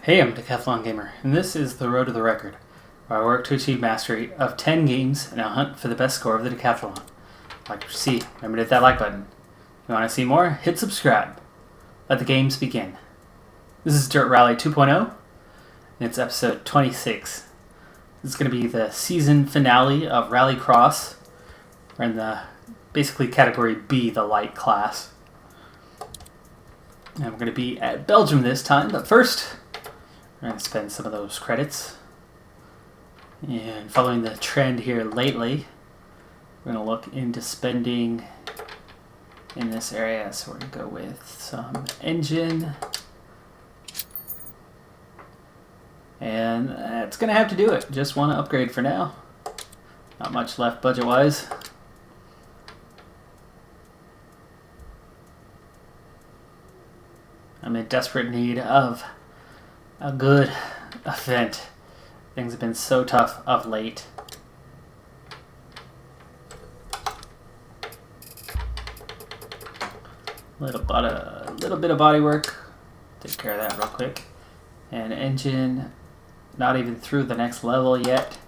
Hey, I'm Decathlon Gamer, and this is The Road to the Record, where I work to achieve mastery of 10 games in a hunt for the best score of the Decathlon. Like to see, remember to hit that like button. If you want to see more, hit subscribe. Let the games begin. This is Dirt Rally 2.0, and it's episode 26. This is going to be the season finale of Rally Cross. We're in the, basically category B, the light class. And we're going to be at Belgium this time, but first, we're going to spend some of those credits. And following the trend here lately, we're going to look into spending in this area. So we're going to go with some engine. And that's going to have to do it. Just want to upgrade for now. Not much left budget-wise. I'm in desperate need of a good event. Things have been so tough of late. Little bit of body work. Take care of that real quick. And engine, not even through the next level yet.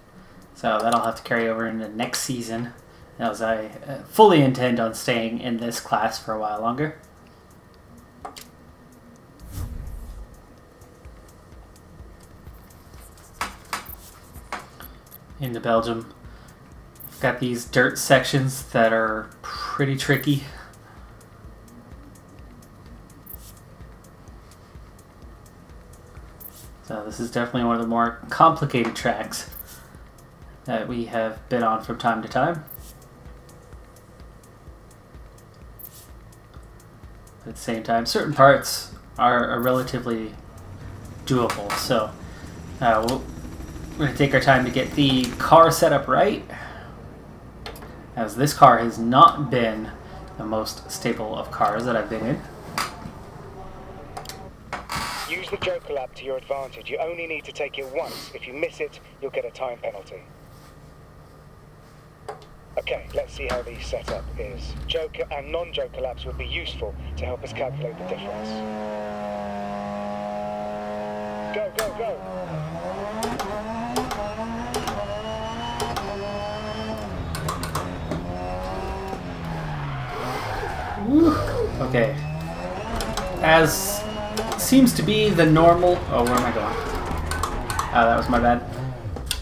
So that'll have to carry over into next season, as I fully intend on staying in this class for a while longer. Into Belgium. We've got these dirt sections that are pretty tricky. So this is definitely one of the more complicated tracks that we have been on from time to time. But at the same time, certain parts are relatively doable. So we're going to take our time to get the car set up right, as this car has not been the most stable of cars that I've been in. Use the Joker lap to your advantage. You only need to take it once. If you miss it, you'll get a time penalty. Okay, let's see how the setup is. Joker and non-Joker laps would be useful to help us calculate the difference. Go, go, go! Okay. As seems to be the normal... Oh, where am I going? That was my bad.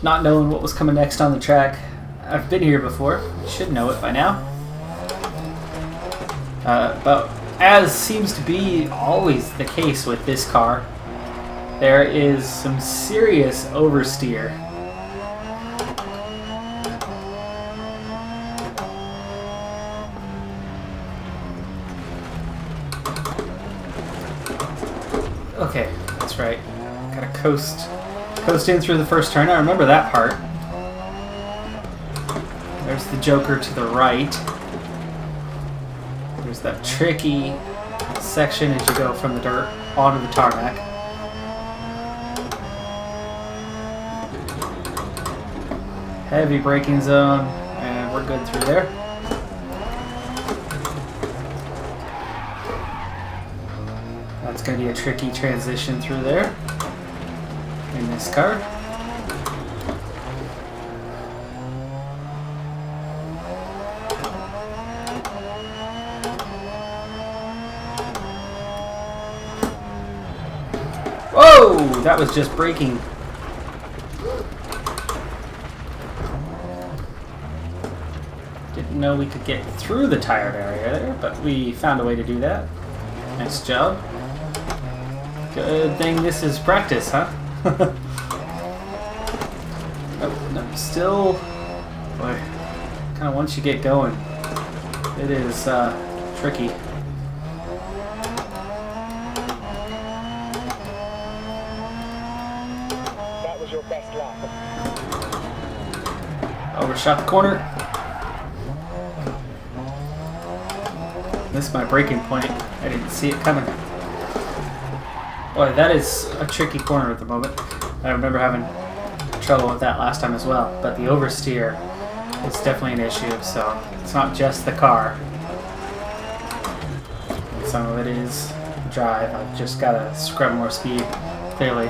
Not knowing what was coming next on the track. I've been here before. Should know it by now. But as seems to be always the case with this car, there is some serious oversteer. Okay, that's right. Gotta coast in through the first turn. I remember that part. There's the Joker to the right. There's that tricky section as you go from the dirt onto the tarmac. Heavy braking zone, and we're good through there. That's going to be a tricky transition through there in this car. Whoa! That was just braking. Didn't know we could get through the tired area there, but we found a way to do that. Nice job. Good thing this is practice, huh? Oh, no, still... Boy, kind of once you get going, it is tricky. That was your best lap. Overshot the corner. Missed my braking point. I didn't see it coming. Boy, that is a tricky corner at the moment. I remember having trouble with that last time as well, but the oversteer is definitely an issue, so it's not just the car. Some of it is drive. I've just got to scrub more speed. clearly.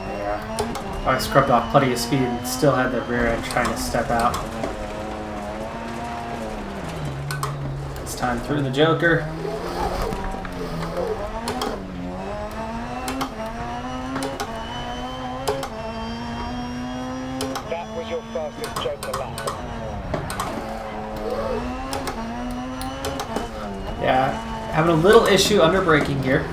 Yeah. I scrubbed off plenty of speed and still had the rear end trying to step out. This time through the Joker. Your fastest Joker lap. Yeah, having a little issue under braking here.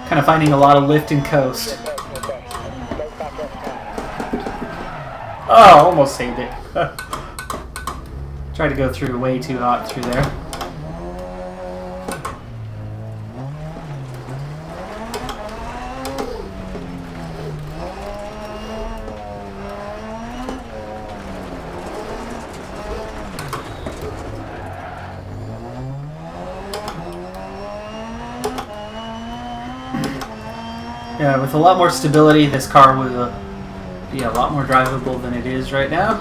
Kind of finding a lot of lift and coast. Oh, almost saved it. Tried to go through way too hot through there. Yeah, with a lot more stability, this car will be a lot more drivable than it is right now.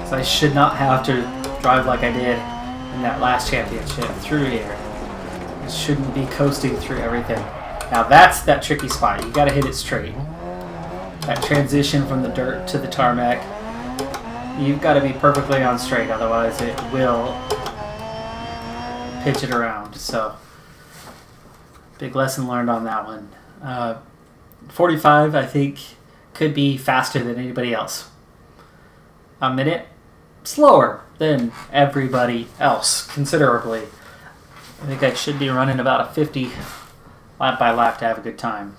So I should not have to drive like I did in that last championship through here. I shouldn't be coasting through everything. Now that's that tricky spot. You got to hit it straight. That transition from the dirt to the tarmac, you've got to be perfectly on straight, otherwise it will pitch it around. So big lesson learned on that one. 45, I think, could be faster than anybody else. A minute slower than everybody else, considerably. I think I should be running about a 50 lap by lap to have a good time.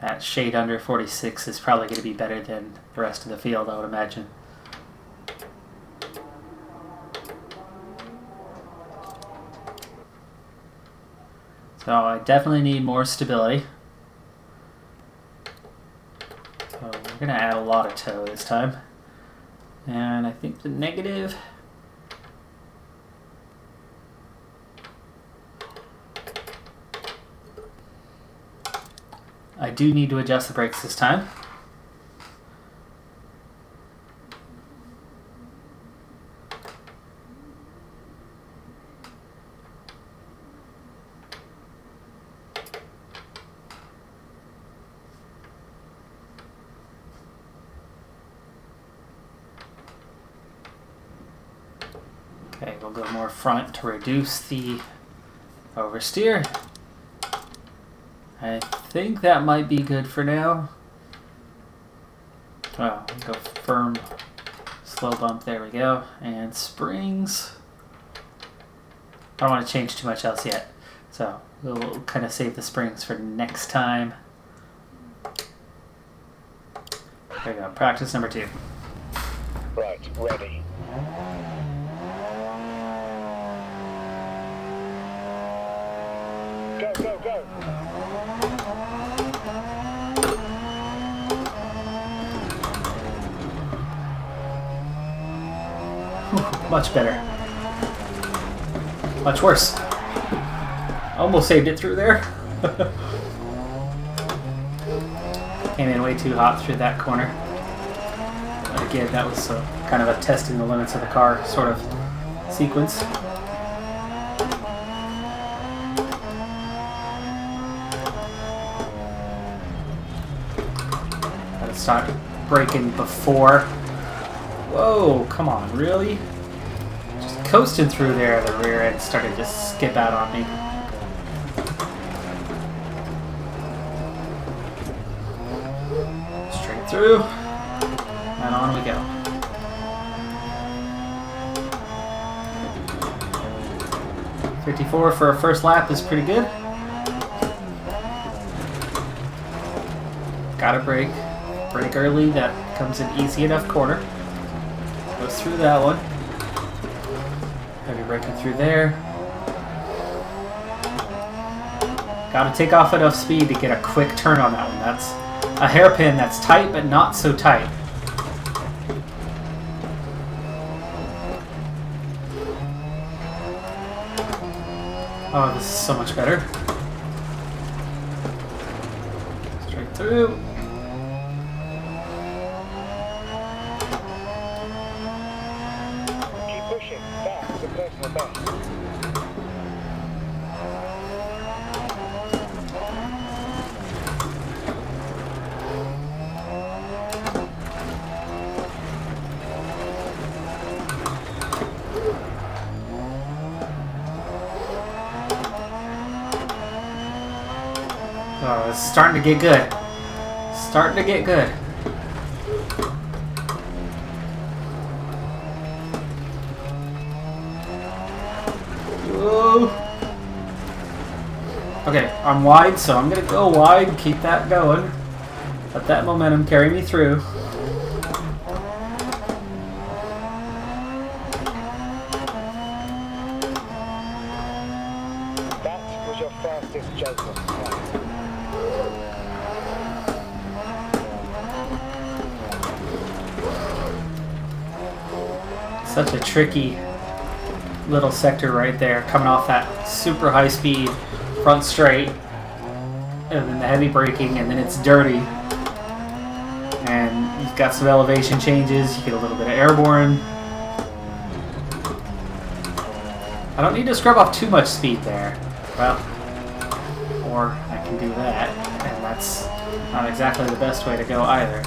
That shade under 46 is probably going to be better than the rest of the field, I would imagine. So I definitely need more stability. So we're going to add a lot of toe this time. And I think the negative... I do need to adjust the brakes this time. Okay, we'll go more front to reduce the oversteer. I think that might be good for now. Well, go firm, slow bump, there we go. And springs. I don't want to change too much else yet. So we'll kind of save the springs for next time. There we go, practice number 2. Right, ready. Go, go, go. Much better. Much worse. Almost saved it through there. Came in way too hot through that corner. But again, that was kind of a testing the limits of the car sort of sequence. Gotta start braking before. Whoa, come on, really? Just coasting through there, the rear end started to skip out on me. Straight through, and on we go. 54 for a first lap is pretty good. Gotta brake. Brake early, that comes in easy enough corner. Goes through that one. Heavy braking through there. Gotta take off enough speed to get a quick turn on that one. That's a hairpin that's tight, but not so tight. Oh, this is so much better. Straight through. Keep pushing. That's a personal best. Oh, it's starting to get good. Starting to get good. Whoa. Okay, I'm wide, so I'm gonna go wide, keep that going. Let that momentum carry me through. That was your fastest Joker. Such a tricky little sector right there, coming off that super high speed front straight, and then the heavy braking, and then it's dirty. And you've got some elevation changes, you get a little bit of airborne. I don't need to scrub off too much speed there. Well, or I can do that, and that's not exactly the best way to go either.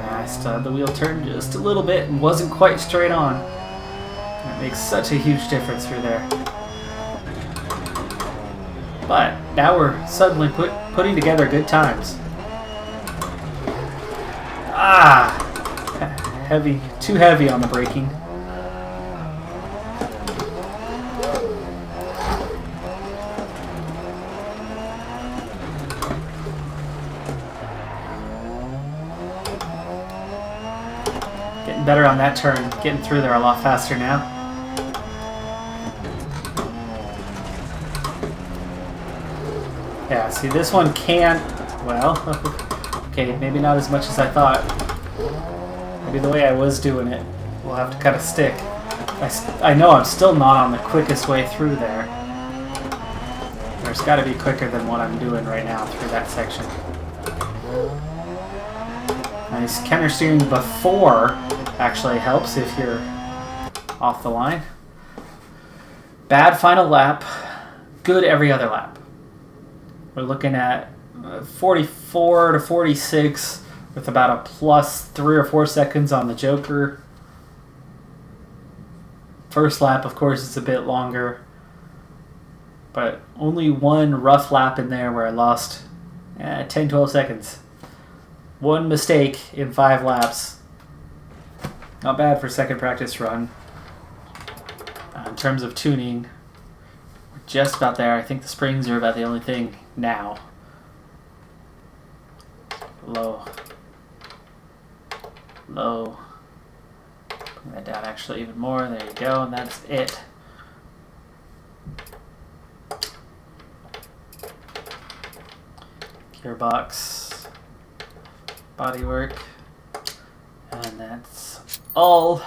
I still had the wheel turned just a little bit and wasn't quite straight on. That makes such a huge difference through there. But now we're suddenly putting together good times. Ah! Heavy, too heavy on the braking. Getting better on that turn, getting through there a lot faster now. Yeah, see this one can't, well, okay, maybe not as much as I thought. Maybe the way I was doing it will have to kind of stick. I know I'm still not on the quickest way through there. There's got to be quicker than what I'm doing right now through that section. Nice counter steering before actually helps if you're off the line. Bad final lap, good every other lap. We're looking at 44 to 46 with about a plus 3 or 4 seconds on the Joker. First lap, of course, is a bit longer, but only one rough lap in there where I lost 10-12 seconds. One mistake in 5 laps. Not bad for second practice run. In terms of tuning, we're just about there. I think the springs are about the only thing now. Low. Low. Bring that down actually even more. There you go, and that's it. Gearbox. Bodywork. And that's all.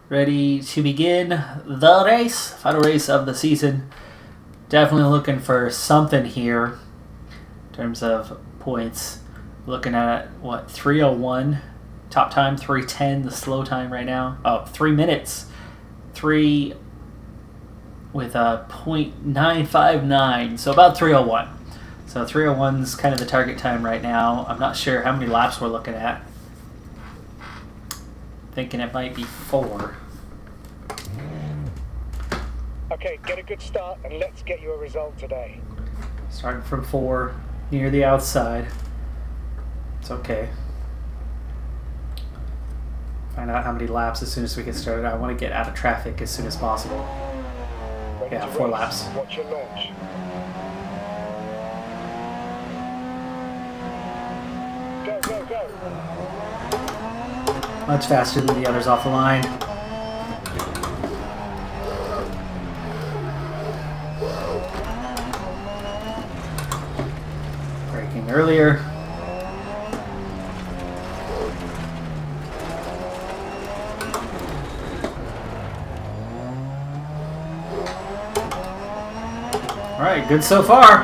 Ready to begin the race. Final race of the season. Definitely looking for something here in terms of points. Looking at, what, 3:01 top time, 3:10 the slow time right now. Oh, 3 minutes. 3 with a .959, so about 3:01. So 3:01 is kind of the target time right now. I'm not sure how many laps we're looking at. Thinking it might be 4. Okay, get a good start and let's get you a result today. Starting from 4, near the outside. It's okay. Find out how many laps as soon as we get started. I want to get out of traffic as soon as possible. Ready Yeah, to 4 race. laps. Watch your launch. Go, go, go. Much faster than the others off the line. Braking earlier. All right, good so far.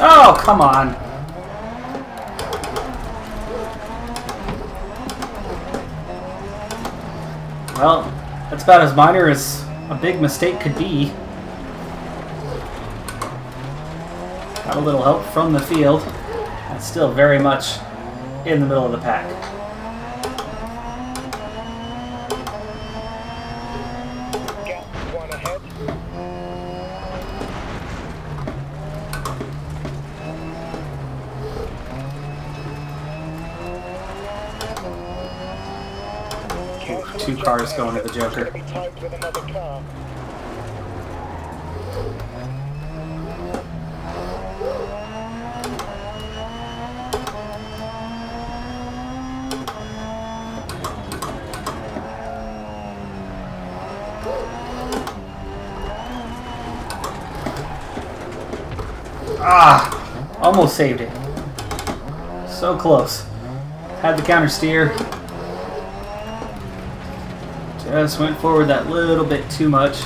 Oh, come on. Well, that's about as minor as a big mistake could be. Got a little help from the field. And still very much in the middle of the pack. Gap 1 ahead. Ooh, 2 cars going to the Joker. It's going to be tight with another car. Ah! Almost saved it. So close. Had the counter steer. Just went forward that little bit too much.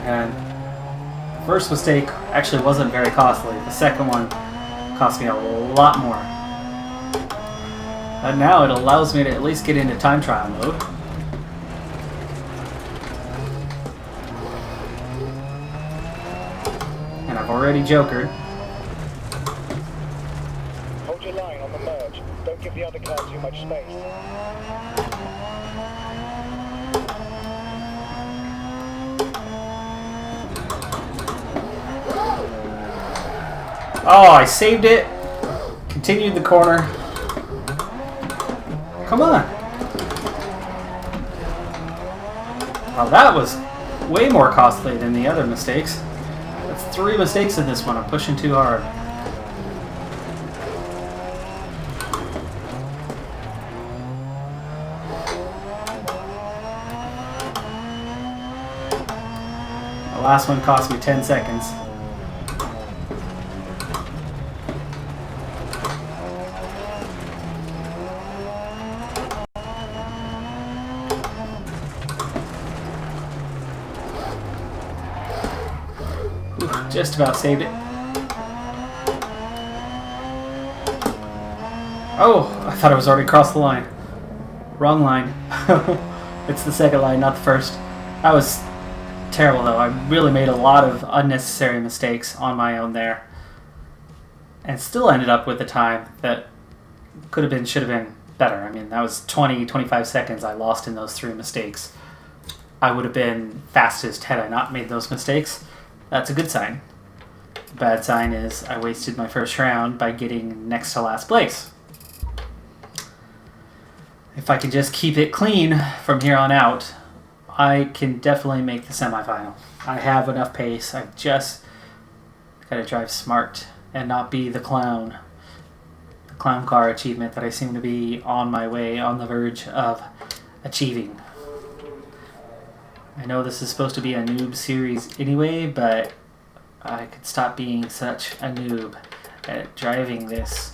And the first mistake actually wasn't very costly. The second one cost me a lot more. But now it allows me to at least get into time trial mode. And I've already jokered. Hold your line on the merge. Don't give the other car too much space. Oh, I saved it. Continued the corner. Come on. Well, that was way more costly than the other mistakes. That's 3 mistakes in this one. I'm pushing too hard. The last one cost me 10 seconds. Just about saved it. Oh, I thought I was already across the line. Wrong line. It's the second line, not the first. That was terrible, though. I really made a lot of unnecessary mistakes on my own there. And still ended up with a time that could have been, should have been better. I mean, that was 20, 25 seconds I lost in those 3 mistakes. I would have been fastest had I not made those mistakes. That's a good sign. The bad sign is I wasted my first round by getting next to last place. If I can just keep it clean from here on out, I can definitely make the semifinal. I have enough pace. I just gotta drive smart and not be the clown. The clown car achievement that I seem to be on my way, on the verge of achieving. I know this is supposed to be a noob series anyway, but I could stop being such a noob at driving this.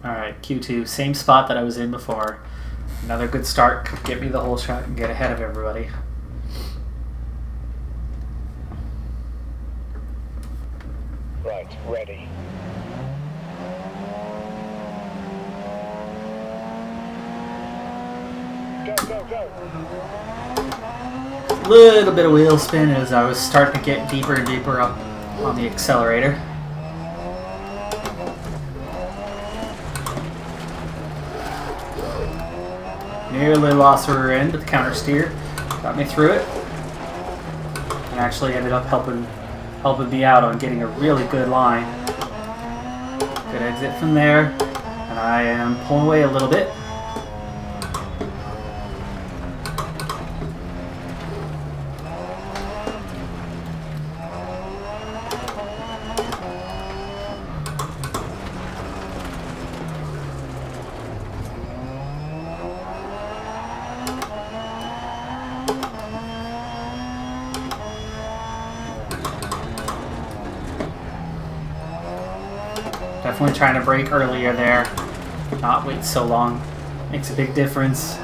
Alright, Q2, same spot that I was in before. Another good start, could get me the whole shot and get ahead of everybody. Right, ready. Go, go, go. Little bit of wheel spin as I was starting to get deeper and deeper up on the accelerator. Nearly lost the rear end, but the counter steer got me through it. And actually ended up helping me out on getting a really good line. Good exit from there. And I am pulling away a little bit. Definitely trying to brake earlier there, not wait so long. Makes a big difference.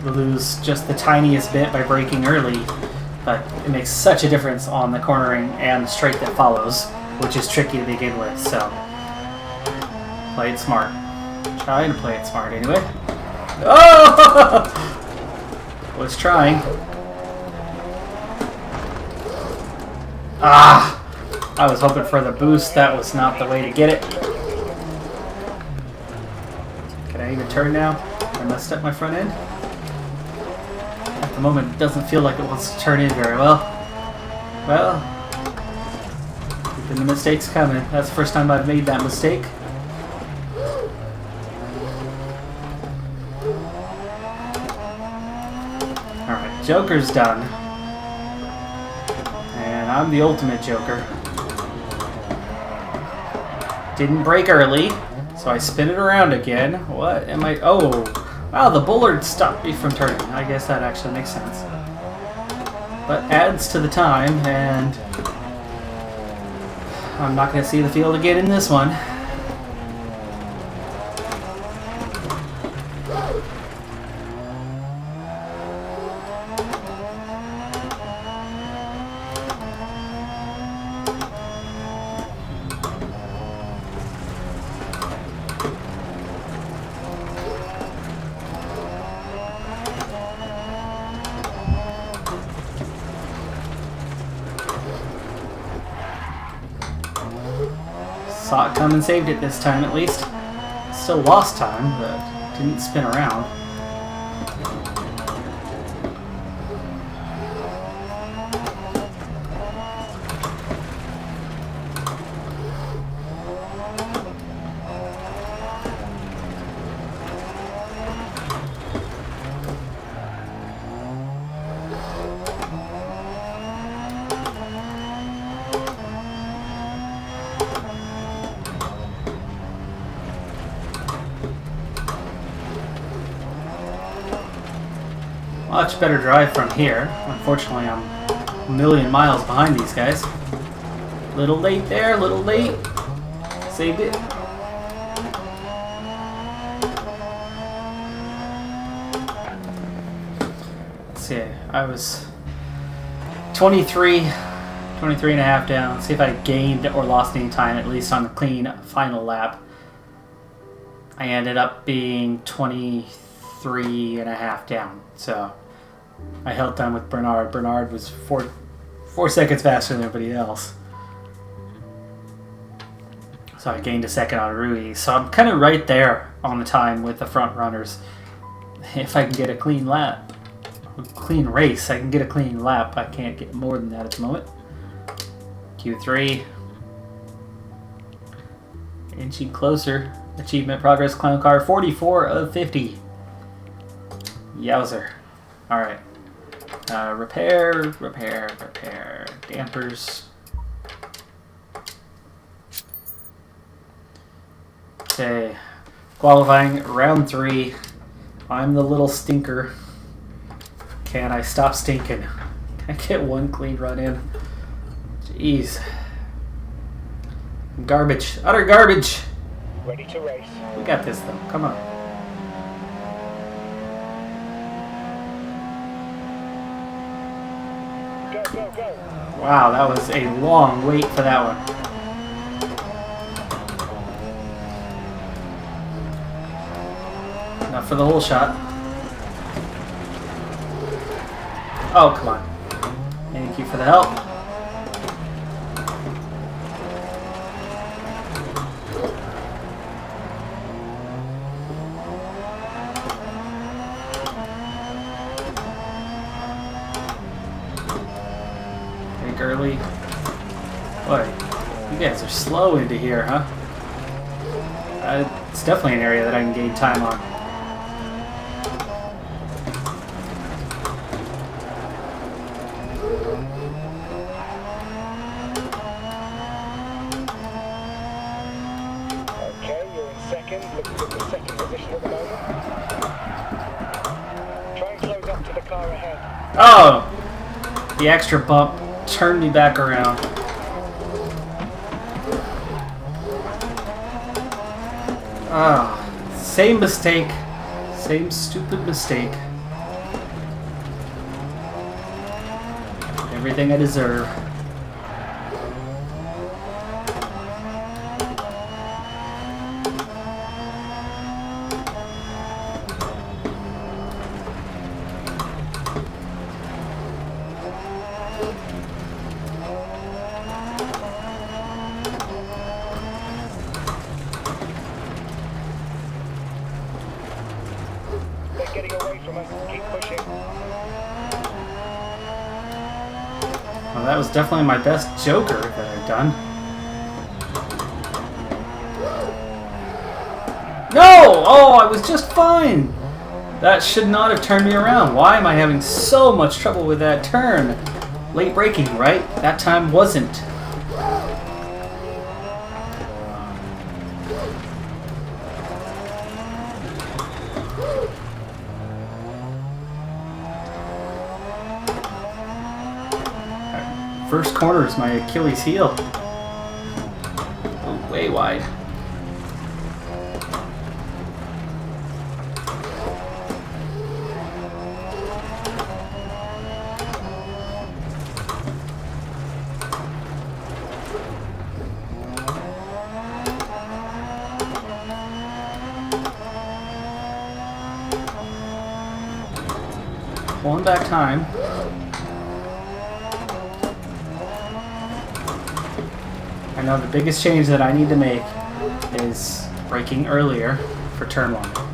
You lose just the tiniest bit by braking early, but it makes such a difference on the cornering and the straight that follows, which is tricky to begin with, so play it smart. Try to play it smart anyway. Oh! Was trying. Ah! I was hoping for the boost. That was not the way to get it. Can I even turn now? I messed up my front end. At the moment, it doesn't feel like it wants to turn in very well. Well, keeping the mistakes coming. That's the first time I've made that mistake. Alright, Joker's done. And I'm the ultimate Joker. Didn't brake early, so I spin it around again. What am I... Oh, wow, the bollard stopped me from turning. I guess that actually makes sense. But adds to the time, and I'm not going to see the field again in this one. Saw it come and saved it this time at least. Still lost time, but didn't spin around. Much better drive from here. Unfortunately, I'm a million miles behind these guys. Little late there, little late. Saved it. Let's see, I was 23 and a half down. Let's see if I gained or lost any time, at least on the clean final lap. I ended up being 23 and a half down, so I held time with Bernard. Bernard was four seconds faster than everybody else. So I gained a second on Rui. So I'm kind of right there on the time with the front runners. If I can get a clean lap, a clean race, I can get a clean lap. I can't get more than that at the moment. Q3. Inching closer. Achievement progress, clown car, 44 of 50. Yowzer. Alright. Repair. Dampers. Okay. Qualifying round 3. I'm the little stinker. Can I stop stinking? Can I get one clean run in? Jeez. Garbage. Utter garbage. Ready to race. We got this though. Come on. Go, go, go. Wow, that was a long wait for that one. Enough for the whole shot. Oh, come on. Thank you for the help. Early. Boy, you guys are slow into here, huh? It's definitely an area that I can gain time on. Okay, you're in second. Looking at the second position at the moment. Try and close up to the car ahead. Oh! The extra bump turned me back around. Ah, same mistake. Same stupid mistake. Everything I deserve. Getting away from us. Keep pushing. Well, that was definitely my best Joker that I've done. No! Oh, I was just fine! That should not have turned me around. Why am I having so much trouble with that turn? Late braking, right? That time wasn't. First corner is my Achilles heel. Oh, way wide. Pulling back time. I know the biggest change that I need to make is braking earlier for turn 1.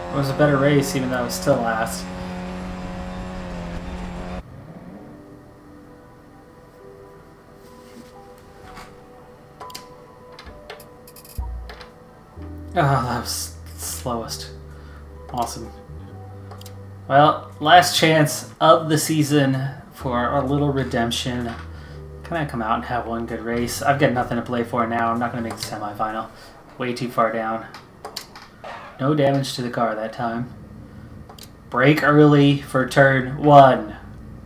It was a better race, even though I was still last. Oh, that was slowest. Awesome. Well, last chance of the season for a little redemption. Can I come out and have one good race? I've got nothing to play for now. I'm not going to make the semifinal. Way too far down. No damage to the car that time. Brake early for turn 1.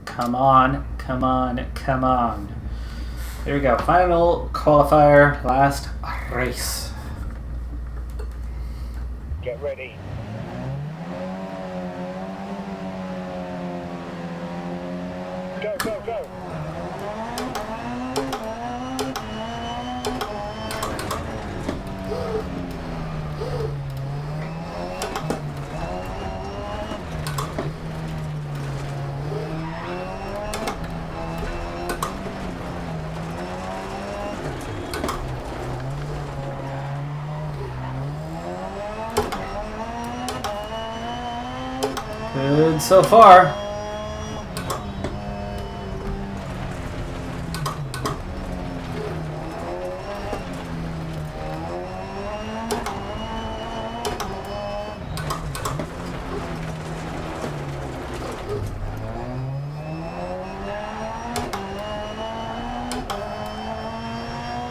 Come on, come on, come on. There we go. Final qualifier, last race. Get ready. Go, go, go. Good so far.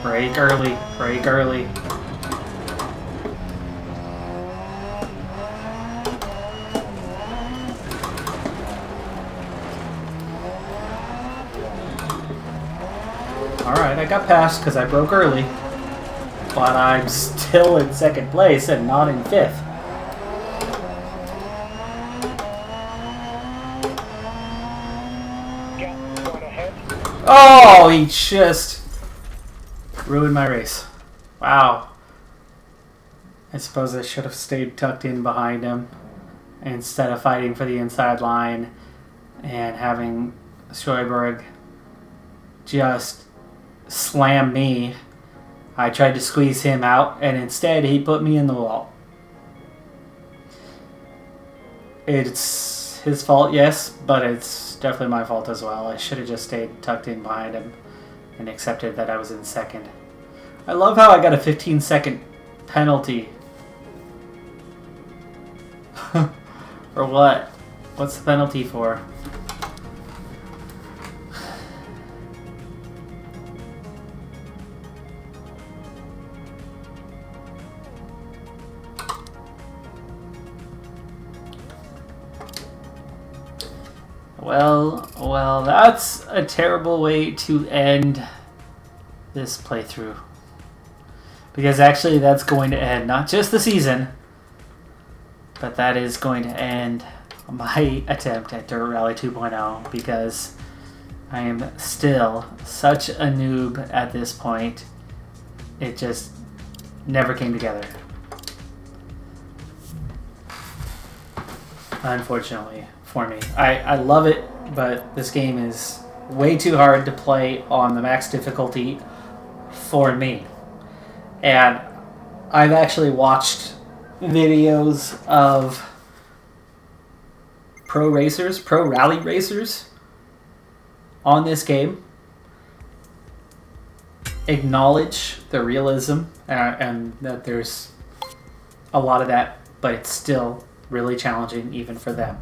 Brake early. Brake early. Alright, I got past because I broke early. But I'm still in second place and not in fifth. Gap 1 ahead. Oh, he just ruined my race. Wow. I suppose I should have stayed tucked in behind him instead of fighting for the inside line and having Scheuberg just slam me. I tried to squeeze him out, and instead he put me in the wall. It's his fault, yes, but it's definitely my fault as well. I should have just stayed tucked in behind him and accepted that I was in second. I love how I got a 15-second penalty. For what? What's the penalty for? Well, that's a terrible way to end this playthrough. Because actually that's going to end not just the season, but that is going to end my attempt at Dirt Rally 2.0 because I am still such a noob at this point. It just never came together. Unfortunately for me. I love it, but this game is way too hard to play on the max difficulty for me. And I've actually watched videos of pro rally racers on this game acknowledge the realism and that there's a lot of that, but it's still really challenging even for them.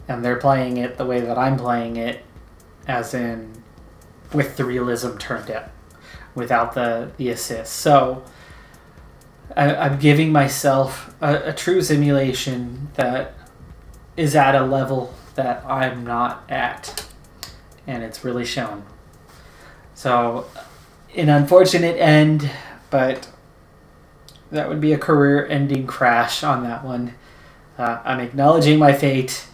And they're playing it the way that I'm playing it, as in with the realism turned up, without the assist. So I'm giving myself a true simulation that is at a level that I'm not at, and it's really shown. So an unfortunate end, but that would be a career-ending crash on that one. I'm acknowledging my fate.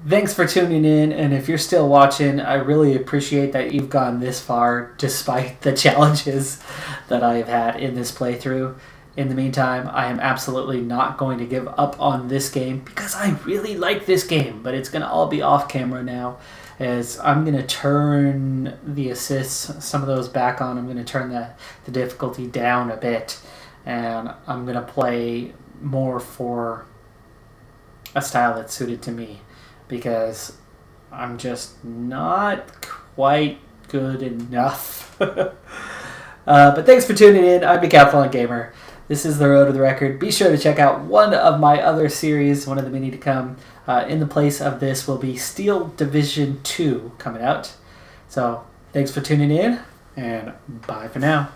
Thanks for tuning in, and if you're still watching, I really appreciate that you've gone this far despite the challenges that I have had in this playthrough. In the meantime, I am absolutely not going to give up on this game because I really like this game, but it's going to all be off camera now as I'm going to turn the assists, some of those back on. I'm going to turn the difficulty down a bit, and I'm going to play more for a style that's suited to me, because I'm just not quite good enough. But thanks for tuning in. I'm Decathlon Gamer. This is The Road to the Record. Be sure to check out one of my other series, one of the many to come. In the place of this will be Steel Division 2 coming out. So thanks for tuning in, and bye for now.